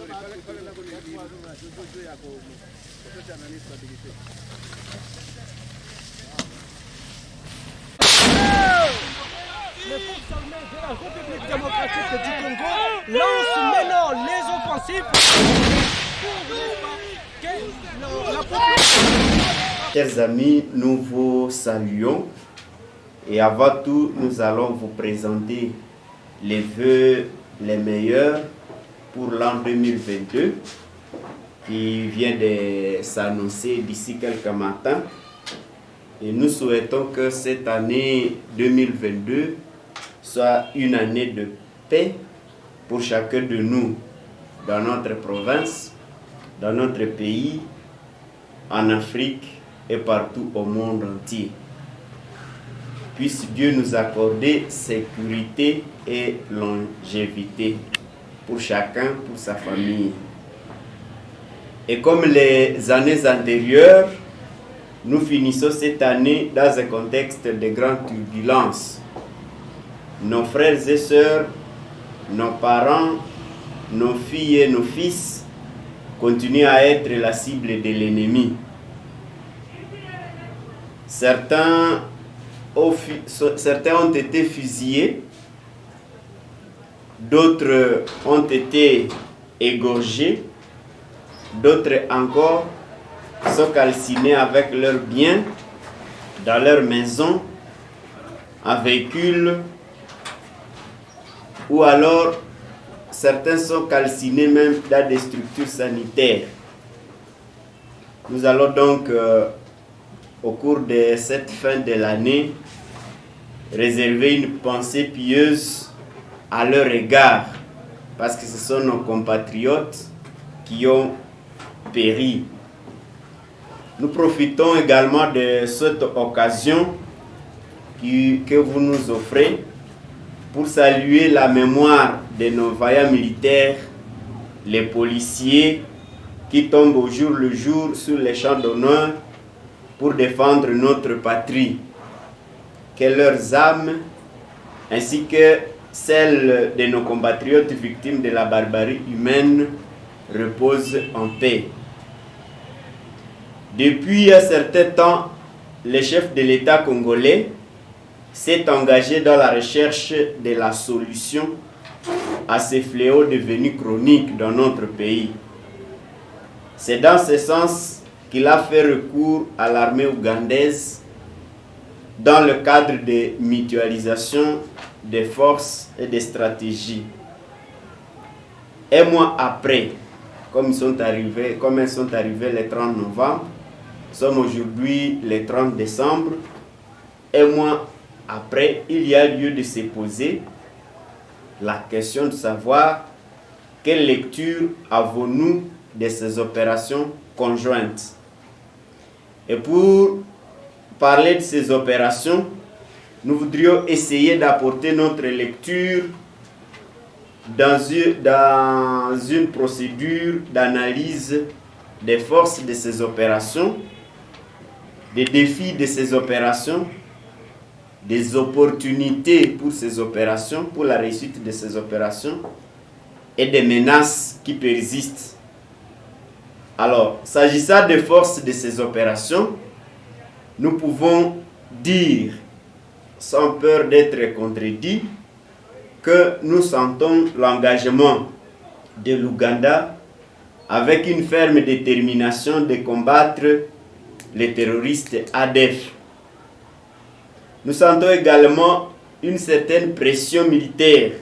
Les forces armées de la République démocratique du Congo lancent maintenant les offensives pour la population. Chers amis, nous vous saluons et avant tout, nous allons vous présenter les vœux les meilleurs pour l'an 2022 qui vient de s'annoncer d'ici quelques matins. Et nous souhaitons que cette année 2022 soit une année de paix pour chacun de nous, dans notre province, dans notre pays, en Afrique et partout au monde entier. Puisse Dieu nous accorder sécurité et longévité pour chacun, pour sa famille. Et comme les années antérieures, nous finissons cette année dans un contexte de grande turbulence. Nos frères et sœurs, nos parents, nos filles et nos fils continuent à être la cible de l'ennemi. Certains ont été fusillés, d'autres ont été égorgés, d'autres encore sont calcinés avec leurs biens, dans leur maison, en véhicule, ou alors certains sont calcinés même dans des structures sanitaires. Nous allons donc, au cours de cette fin de l'année, réserver une pensée pieuse à leur égard, parce que ce sont nos compatriotes qui ont péri. Nous profitons également de cette occasion que vous nous offrez pour saluer la mémoire de nos vaillants militaires, les policiers qui tombent au jour le jour sur les champs d'honneur pour défendre notre patrie. Que leurs âmes, ainsi que celles de nos compatriotes victimes de la barbarie humaine, reposent en paix. Depuis un certain temps, le chef de l'État congolais s'est engagé dans la recherche de la solution à ces fléaux devenus chroniques dans notre pays. C'est dans ce sens qu'il a fait recours à l'armée ougandaise dans le cadre de mutualisation des forces et des stratégies. Un mois après, comme elles sont arrivées le 30 novembre, nous sommes aujourd'hui le 30 décembre, un mois après, il y a lieu de se poser la question de savoir quelle lecture avons-nous de ces opérations conjointes. Et pour parler de ces opérations, nous voudrions essayer d'apporter notre lecture dans une procédure d'analyse des forces de ces opérations, des défis de ces opérations, des opportunités pour ces opérations, pour la réussite de ces opérations et des menaces qui persistent. Alors, s'agissant des forces de ces opérations, nous pouvons dire, sans peur d'être contredits, que nous sentons l'engagement de l'Ouganda avec une ferme détermination de combattre les terroristes ADF. Nous sentons également une certaine pression militaire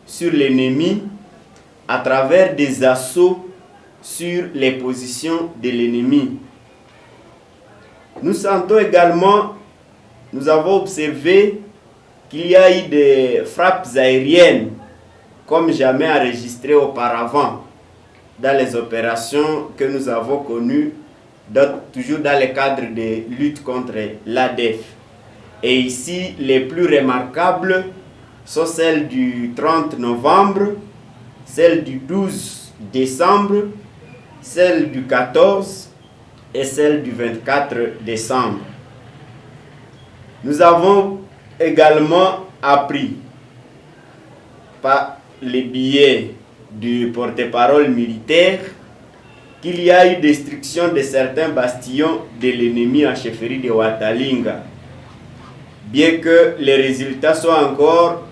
sur l'ennemi à travers des assauts sur les positions de l'ennemi. Nous sentons également, nous avons observé qu'il y a eu des frappes aériennes comme jamais enregistrées auparavant dans les opérations que nous avons connues, toujours dans le cadre de lutte contre l'ADF. Et ici, les plus remarquables sont celles du 30 novembre, celles du 12 décembre, celles du 14 et celles du 24 décembre. Nous avons également appris par les billets du porte-parole militaire qu'il y a eu destruction de certains bastions de l'ennemi en chefferie de Watalinga, bien que les résultats soient encore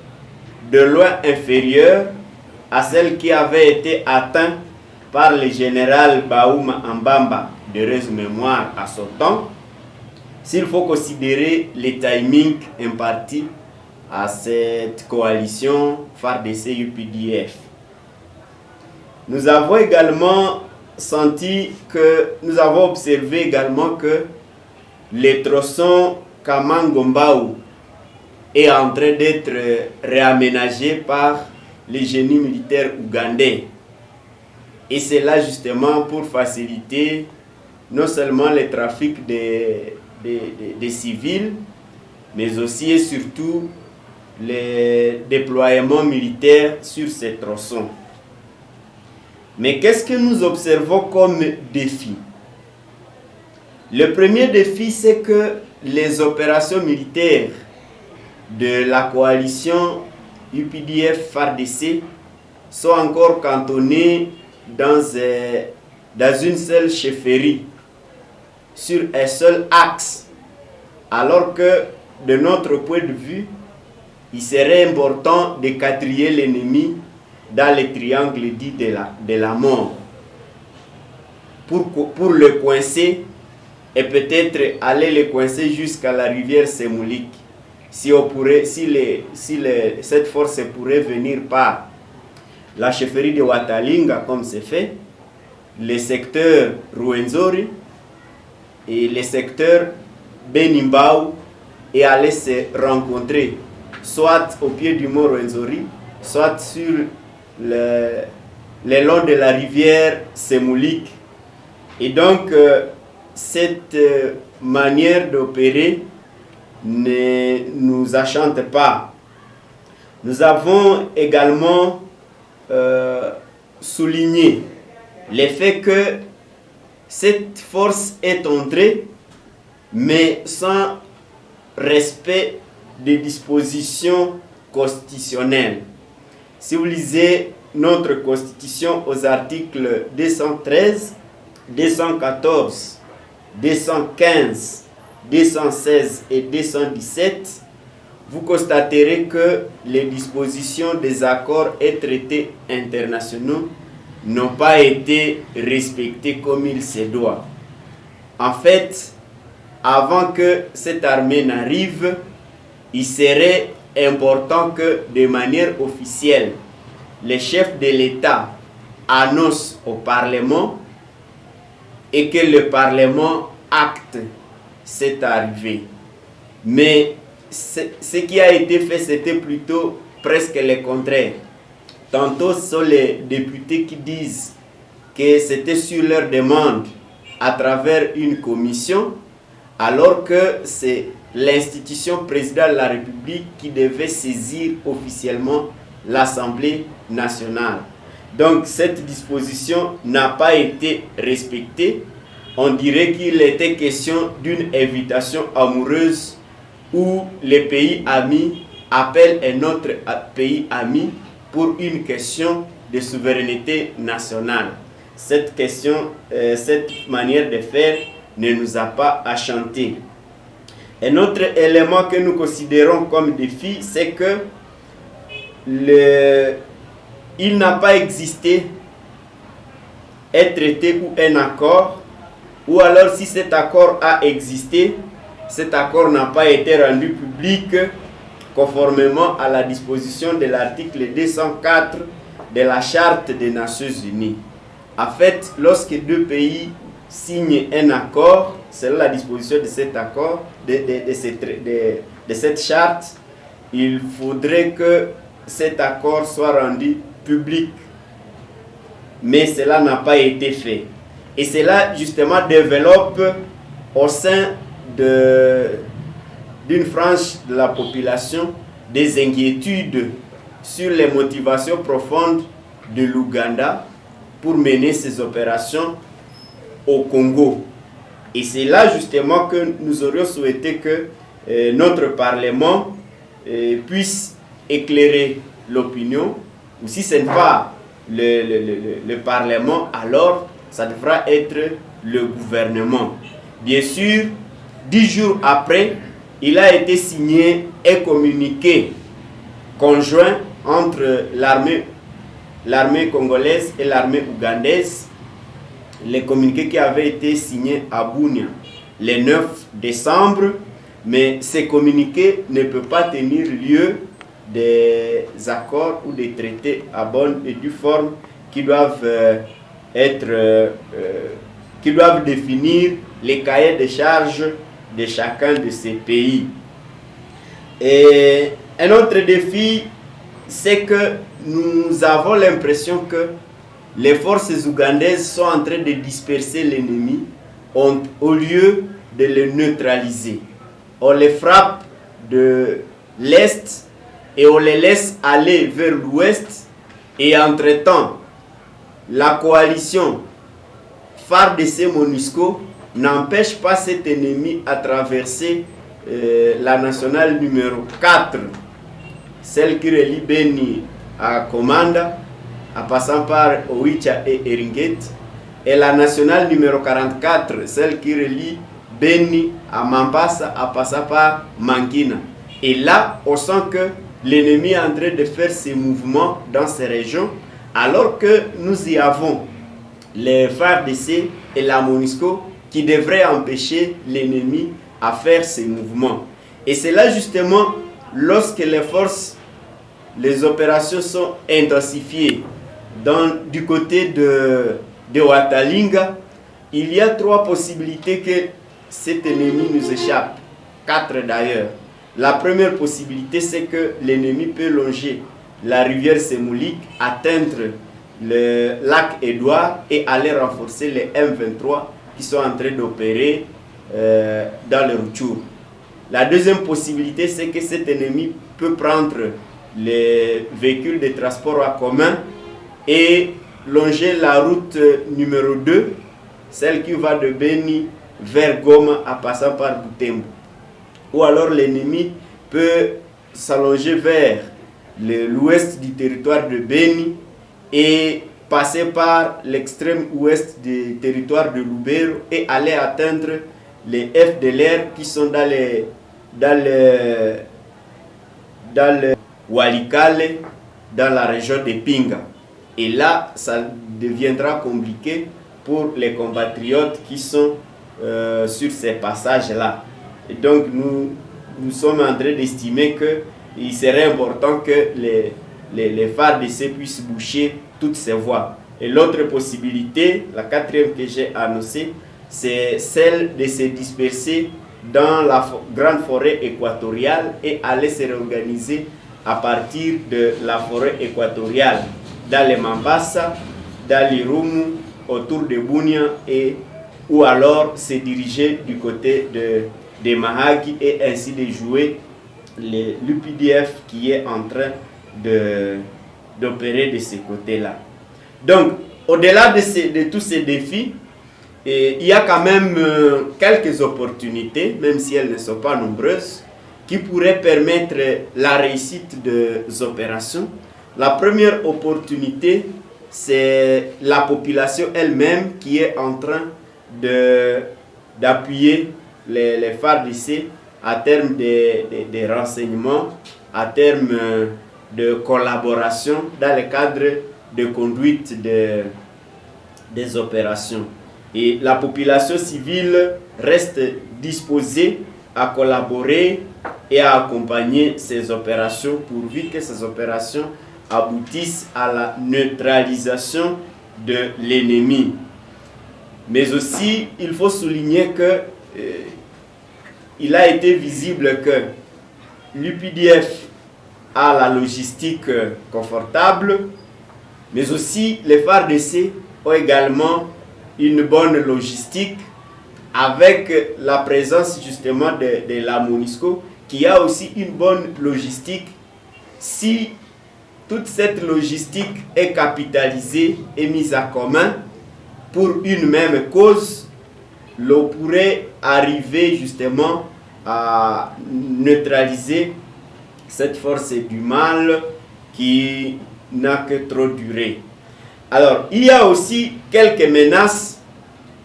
de loin inférieurs à celles qui avaient été atteintes par le général Baouma Ambamba, de heureuse mémoire à son temps, s'il faut considérer les timings impartis à cette coalition FARDC-UPDF. Nous avons observé également que le tronçon Kamangombaou est en train d'être réaménagé par les génies militaires ougandais. Et c'est là justement pour faciliter non seulement le trafic des civils, mais aussi et surtout les déploiements militaires sur ces tronçons. Mais qu'est-ce que nous observons comme défi? Le premier défi, c'est que les opérations militaires de la coalition UPDF-FARDC sont encore cantonnées dans une seule chefferie, sur un seul axe, alors que de notre point de vue, il serait important de quadriller l'ennemi dans le triangle dit de la mort, pour le coincer et peut-être aller le coincer jusqu'à la rivière Semoulik. Cette force pourrait venir par la chefferie de Watalinga, comme c'est fait, les secteurs Ruwenzori et les secteurs Benimbau, et aller se rencontrer soit au pied du mont Ruwenzori, soit sur le long de la rivière Semoulik. Et donc, cette manière d'opérer ne nous enchante pas. Nous avons également souligné le fait que cette force est entrée, mais sans respect des dispositions constitutionnelles. Si vous lisez notre Constitution aux articles 213, 214, 215, 216 et 217, vous constaterez que les dispositions des accords et traités internationaux n'ont pas été respectées comme il se doit. En fait, avant que cette armée n'arrive, il serait important que de manière officielle, les chefs de l'État annoncent au Parlement et que le Parlement acte cette arrivée. Mais ce qui a été fait, c'était plutôt presque le contraire. Tantôt, ce sont les députés qui disent que c'était sur leur demande à travers une commission, alors que c'est l'institution présidente de la République qui devait saisir officiellement l'Assemblée nationale. Donc cette disposition n'a pas été respectée. On dirait qu'il était question d'une invitation amoureuse où les pays amis appellent un autre pays ami pour une question de souveraineté nationale. Cette manière de faire ne nous a pas enchantés. Un autre élément que nous considérons comme défi, c'est que il n'a pas existé un traité ou un accord, ou alors si cet accord a existé, cet accord n'a pas été rendu public conformément à la disposition de l'article 204 de la Charte des Nations Unies. En fait, lorsque deux pays signent un accord, selon la disposition de cet accord, de cette charte, il faudrait que cet accord soit rendu public. Mais cela n'a pas été fait. Et cela, justement, développe au sein d'une frange de la population des inquiétudes sur les motivations profondes de l'Ouganda pour mener ses opérations au Congo. Et c'est là justement que nous aurions souhaité que notre Parlement puisse éclairer l'opinion, ou si ce n'est pas le Parlement, alors ça devra être le gouvernement. Bien sûr, 10 jours après, il a été signé un communiqué conjoint entre l'armée congolaise et l'armée ougandaise. Le communiqué qui avait été signé à Bunia le 9 décembre, mais ces communiqués ne peuvent pas tenir lieu des accords ou des traités à bonne et due forme qui doivent qui doivent définir les cahiers de charges de chacun de ces pays. Et un autre défi, c'est que nous avons l'impression que les forces ougandaises sont en train de disperser l'ennemi au lieu de le neutraliser. On les frappe de l'est et on les laisse aller vers l'ouest, et entre-temps, la coalition FARDC-MONUSCO n'empêche pas cet ennemi à traverser la nationale numéro 4, celle qui relie Beni à Komanda, en passant par Oicha et Eringet, et la nationale numéro 44, celle qui relie Beni à Mambasa, en passant par Mangina. Et là, on sent que l'ennemi est en train de faire ses mouvements dans ces régions, alors que nous y avons les FARDC et la MONUSCO qui devraient empêcher l'ennemi à faire ses mouvements. Et c'est là justement, lorsque les opérations sont intensifiées du côté de Watalinga, il y a 3 possibilités que cet ennemi nous échappe, 4 d'ailleurs. La première possibilité, c'est que l'ennemi peut longer la rivière Semoulik, atteindre le lac Édouard et aller renforcer les M23 qui sont en train d'opérer dans le Rutshuru. La deuxième possibilité, c'est que cet ennemi peut prendre les véhicules de transport en commun et longer la route numéro 2, celle qui va de Beni vers Goma en passant par Butembo. Ou alors l'ennemi peut s'allonger vers l'ouest du territoire de Beni et passer par l'extrême ouest du territoire de Lubero et aller atteindre les FDLR qui sont dans le Walikale, dans la région de Pinga. Et là, ça deviendra compliqué pour les compatriotes qui sont sur ces passages-là. Et donc, nous sommes en train d'estimer qu'il serait important que les FARDC puissent boucher toutes ces voies. Et l'autre possibilité, la quatrième que j'ai annoncée, c'est celle de se disperser dans la grande forêt équatoriale et aller se réorganiser à partir de la forêt équatoriale, dans les Mambasa, dans l'Irumu, autour de Bunia, ou alors se diriger du côté de Mahagi et ainsi de jouer l'UPDF qui est en train d'opérer de ce côté-là. Donc, au-delà de tous ces défis, il y a quand même quelques opportunités, même si elles ne sont pas nombreuses, qui pourraient permettre la réussite des opérations. La première opportunité, c'est la population elle-même qui est en train d'appuyer les FARDC à terme de renseignements, à terme de collaboration dans le cadre de conduite des opérations. Et la population civile reste disposée à collaborer et à accompagner ces opérations pourvu que ces opérations aboutissent à la neutralisation de l'ennemi. Mais aussi, il faut souligner que il a été visible que l'UPDF a la logistique confortable, mais aussi les FARDC ont également une bonne logistique avec la présence justement de la MONUSCO qui a aussi une bonne logistique. Si toute cette logistique est capitalisée et mise en commun pour une même cause, l'on pourrait arriver justement à neutraliser cette force du mal qui n'a que trop duré. Alors, il y a aussi quelques menaces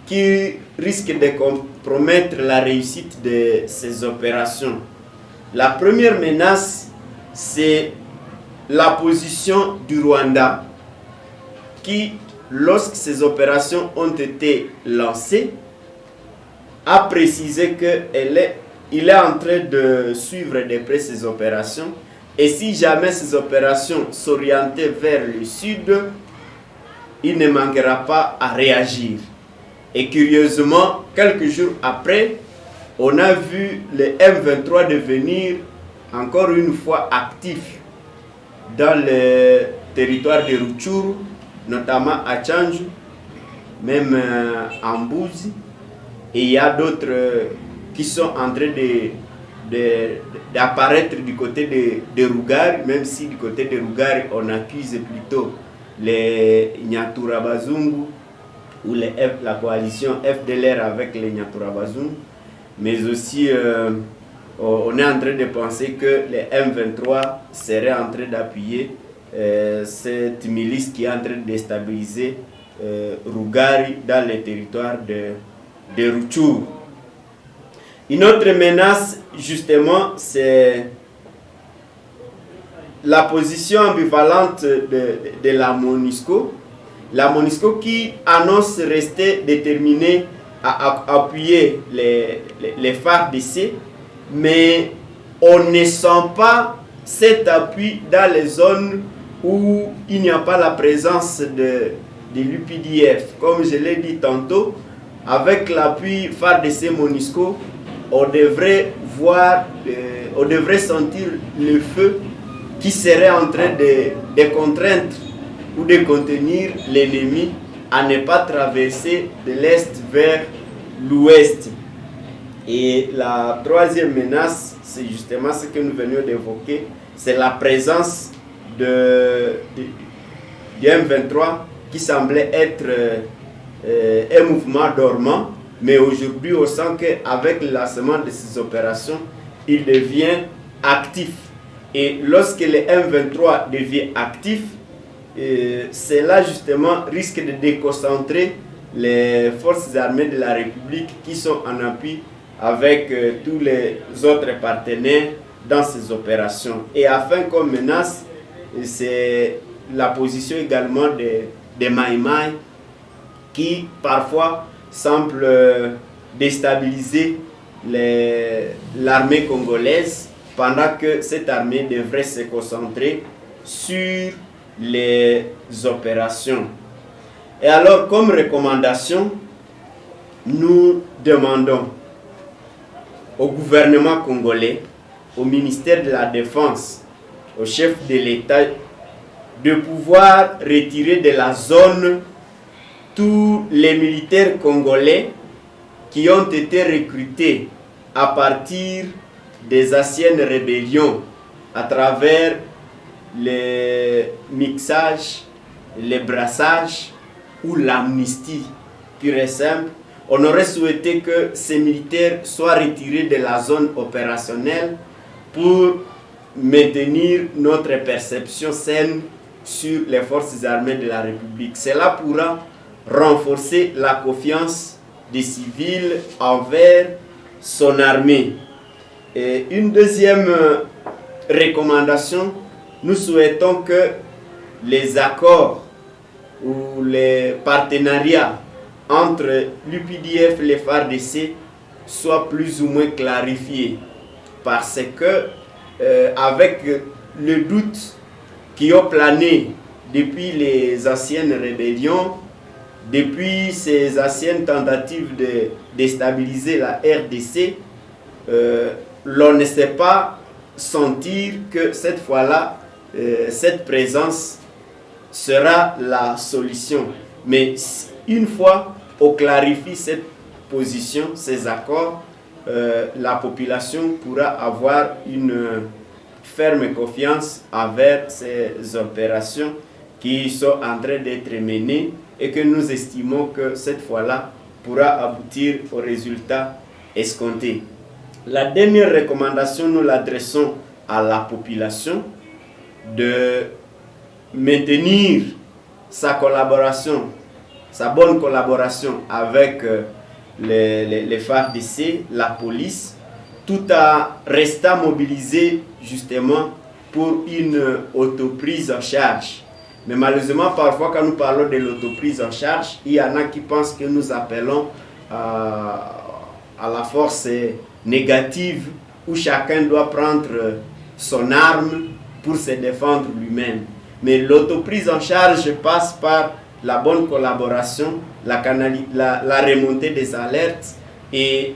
qui risquent de compromettre la réussite de ces opérations. La première menace, c'est la position du Rwanda qui, lorsque ces opérations ont été lancées, a précisé qu'il est en train de suivre de près ces opérations, et si jamais ces opérations s'orientaient vers le sud, il ne manquera pas à réagir. Et curieusement, quelques jours après, on a vu le M23 devenir encore une fois actif dans le territoire de Rutshuru, notamment à Tchanzu, même en Mbuzi. Et il y a d'autres qui sont en train d'apparaître du côté de Rugari, même si du côté de Rugari, on accuse plutôt les Nyaturabazungu ou la coalition FDLR avec les Nyaturabazungu. Mais aussi, on est en train de penser que les M23 seraient en train d'appuyer cette milice qui est en train de déstabiliser Rugari dans les territoires de Rutshuru. Une autre menace, justement, c'est la position ambivalente de la MONUSCO. La MONUSCO qui annonce rester déterminée à appuyer les FARDC, mais on ne sent pas cet appui dans les zones où il n'y a pas la présence de l'UPDF. Comme je l'ai dit tantôt, avec l'appui FARDC MONUSCO, on devrait sentir le feu qui serait en train de contraindre ou de contenir l'ennemi à ne pas traverser de l'est vers l'ouest. Et la troisième menace, c'est justement ce que nous venions d'évoquer, c'est la présence du M23 qui semblait être un mouvement dormant, mais aujourd'hui on sent qu'avec le lancement de ces opérations, il devient actif. Et lorsque le M23 devient actif, cela justement risque de déconcentrer les forces armées de la République qui sont en appui avec tous les autres partenaires dans ces opérations. Et enfin, comme menace, c'est la position également des Maïmaï qui parfois semble déstabiliser l'armée congolaise, pendant que cette armée devrait se concentrer sur les opérations. Et alors, comme recommandation, nous demandons au gouvernement congolais, au ministère de la Défense, au chef de l'État, de pouvoir retirer de la zone tous les militaires congolais qui ont été recrutés à partir des anciennes rébellions à travers les mixages, les brassages ou l'amnistie pure et simple. On aurait souhaité que ces militaires soient retirés de la zone opérationnelle pour maintenir notre perception saine sur les forces armées de la République. Cela pourra renforcer la confiance des civils envers son armée. Et une deuxième recommandation, nous souhaitons que les accords ou les partenariats entre l'UPDF et les FARDC soient plus ou moins clarifiés, parce que avec le doute qui a plané depuis les anciennes rébellions, depuis ces anciennes tentatives de déstabiliser la RDC, l'on ne sait pas sentir que cette fois-là, cette présence sera la solution. Mais une fois on clarifie cette position, ces accords, la population pourra avoir une ferme confiance envers ces opérations qui sont en train d'être menées et que nous estimons que cette fois-là pourra aboutir au résultat escompté. La dernière recommandation, nous l'adressons à la population de maintenir sa collaboration, sa bonne collaboration avec les FARDC, la police, tout en restant mobilisé justement pour une autoprise en charge. Mais malheureusement, parfois, quand nous parlons de l'autoprise en charge, il y en a qui pensent que nous appelons à la force négative où chacun doit prendre son arme pour se défendre lui-même. Mais l'autoprise en charge passe par la bonne collaboration, la remontée des alertes et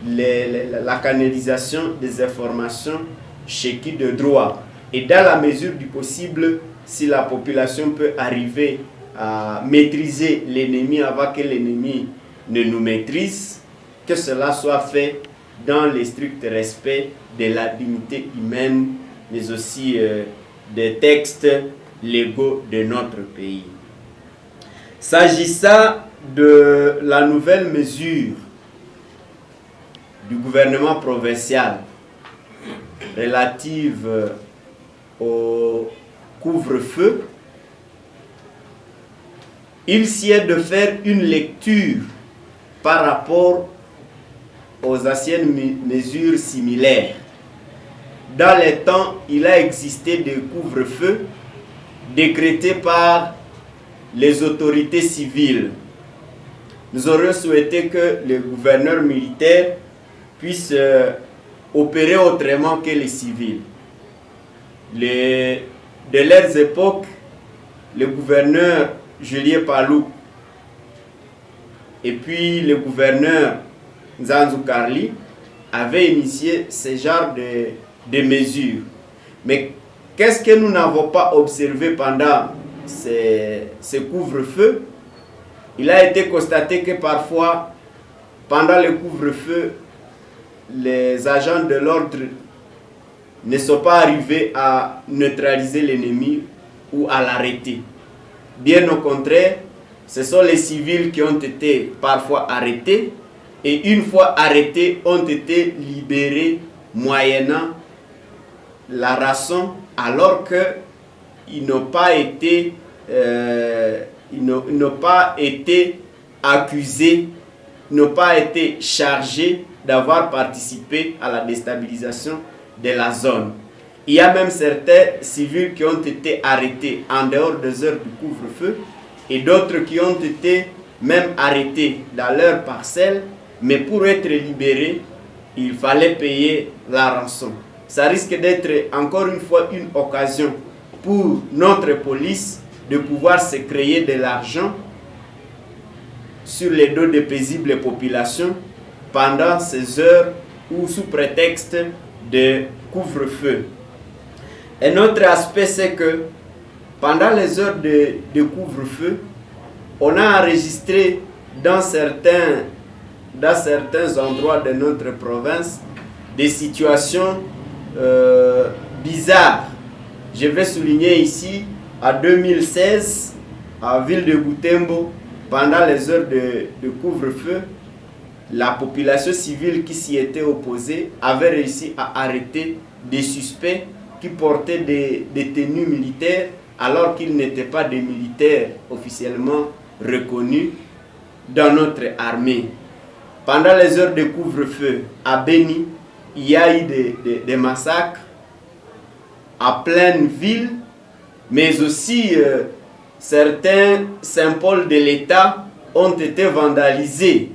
la canalisation des informations chez qui de droit. Et dans la mesure du possible, si la population peut arriver à maîtriser l'ennemi avant que l'ennemi ne nous maîtrise, que cela soit fait dans le strict respect de la dignité humaine, mais aussi des textes légaux de notre pays. S'agissant de la nouvelle mesure du gouvernement provincial relative au couvre-feu, il sied de faire une lecture par rapport aux anciennes mesures similaires. Dans les temps, il a existé des couvre-feux décrétés par les autorités civiles. Nous aurions souhaité que les gouverneurs militaires puissent opérer autrement que les civils. De leurs époques, le gouverneur Julien Palou et puis le gouverneur Nzanzu Karli avaient initié ce genre de mesures. Mais qu'est-ce que nous n'avons pas observé pendant ce couvre-feu? Il a été constaté que parfois, pendant le couvre-feu, les agents de l'ordre ne sont pas arrivés à neutraliser l'ennemi ou à l'arrêter. Bien au contraire, ce sont les civils qui ont été parfois arrêtés et une fois arrêtés ont été libérés moyennant la rançon alors qu'ils n'ont pas été accusés, n'ont pas été chargés d'avoir participé à la déstabilisation de la zone. Il y a même certains civils qui ont été arrêtés en dehors des heures du couvre-feu et d'autres qui ont été même arrêtés dans leur parcelle, mais pour être libérés, il fallait payer la rançon. Ça risque d'être encore une fois une occasion pour notre police de pouvoir se créer de l'argent sur les dos de paisibles populations pendant ces heures ou sous prétexte de couvre-feu. Un autre aspect, c'est que pendant les heures de couvre-feu, on a enregistré dans certains endroits de notre province des situations bizarres. Je vais souligner ici, en 2016, à ville de Butembo, pendant les heures de couvre-feu, la population civile qui s'y était opposée avait réussi à arrêter des suspects qui portaient des tenues militaires alors qu'ils n'étaient pas des militaires officiellement reconnus dans notre armée. Pendant les heures de couvre-feu à Beni, il y a eu des massacres à pleine ville, mais aussi certains symboles de l'État ont été vandalisés.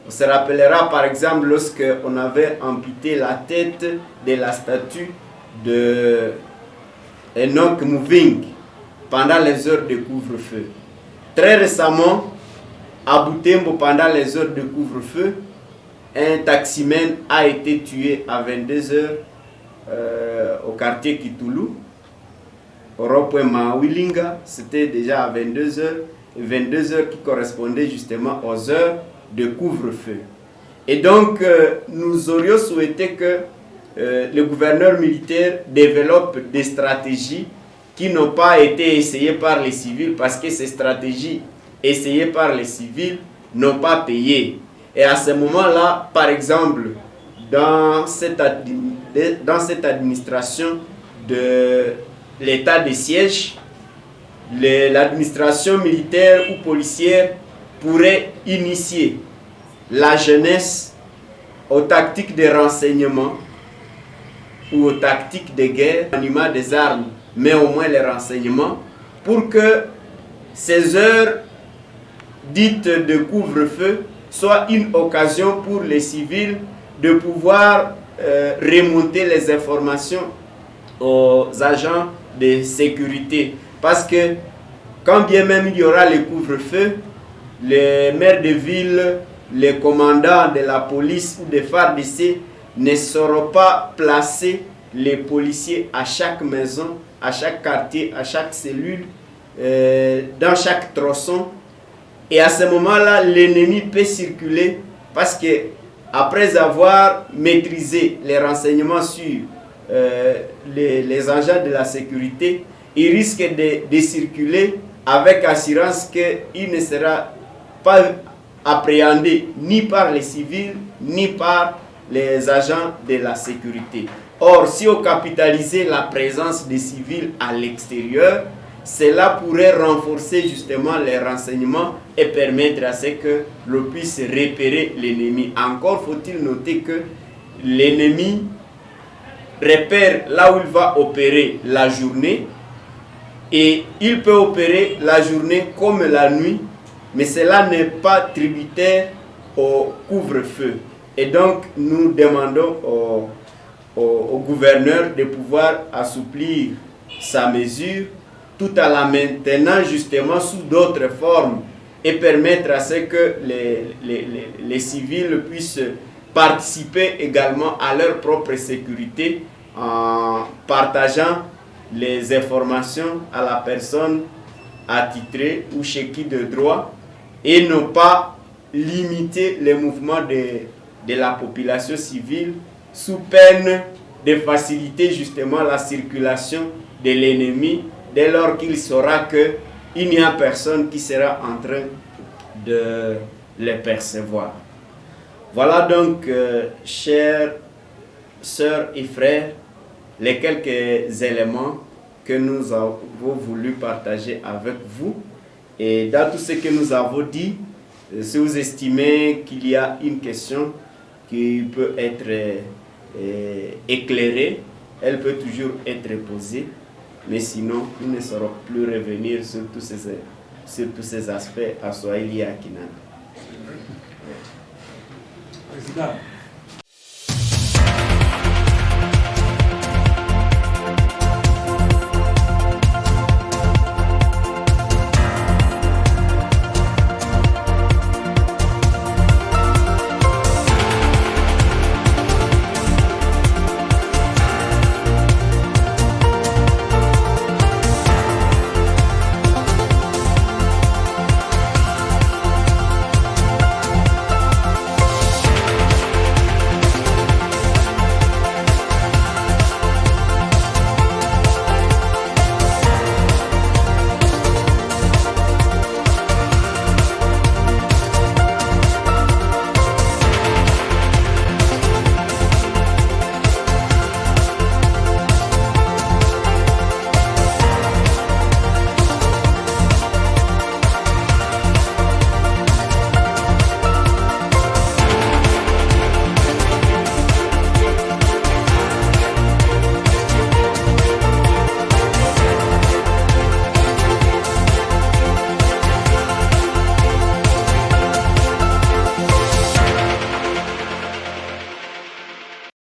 On se rappellera par exemple lorsque on avait amputé la tête de la statue de Enoch Moving pendant les heures de couvre-feu. Très récemment, à Butembo, pendant les heures de couvre-feu, un taximène a été tué à 22 heures au quartier Kitoulou, au rond-point Mawilinga. C'était déjà à 22 heures, 22 heures qui correspondaient justement aux heures de couvre-feu. Et donc, nous aurions souhaité que le gouverneur militaire développe des stratégies qui n'ont pas été essayées par les civils, parce que ces stratégies essayées par les civils n'ont pas payé. Et à ce moment-là, par exemple, dans cette administration de l'état de siège, l'administration militaire ou policière pourrait initier la jeunesse aux tactiques de renseignement ou aux tactiques de guerre, l'animat des armes, mais au moins les renseignements, pour que ces heures dites de couvre-feu soient une occasion pour les civils de pouvoir remonter les informations aux agents de sécurité. Parce que quand bien même il y aura le couvre-feu, les maires de ville, les commandants de la police ou des FARDC ne sauront pas placer les policiers à chaque maison, à chaque quartier, à chaque cellule, dans chaque tronçon. Et à ce moment-là, l'ennemi peut circuler parce que après avoir maîtrisé les renseignements sur les agents de la sécurité, il risque de circuler avec assurance qu'il ne sera pas appréhendé ni par les civils, ni par les agents de la sécurité. Or, si on capitalisait la présence des civils à l'extérieur, cela pourrait renforcer justement les renseignements et permettre à ce que l'on puisse repérer l'ennemi. Encore faut-il noter que l'ennemi repère là où il va opérer la journée, et il peut opérer la journée comme la nuit, mais cela n'est pas tributaire au couvre-feu. Et donc, nous demandons au gouverneur de pouvoir assouplir sa mesure tout en la maintenant justement sous d'autres formes et permettre à ce que les civils puissent participer également à leur propre sécurité en partageant les informations à la personne attitrée ou chez qui de droit et ne pas limiter les mouvements de la population civile sous peine de faciliter justement la circulation de l'ennemi dès lors qu'il saura qu'il n'y a personne qui sera en train de les percevoir. Voilà donc, chers sœurs et frères, les quelques éléments que nous avons voulu partager avec vous. Et dans tout ce que nous avons dit, si vous estimez qu'il y a une question qui peut être éclairée, elle peut toujours être posée. Mais sinon, nous ne saurons plus revenir sur tous ces aspects à Swahili et à Kinanda. Président.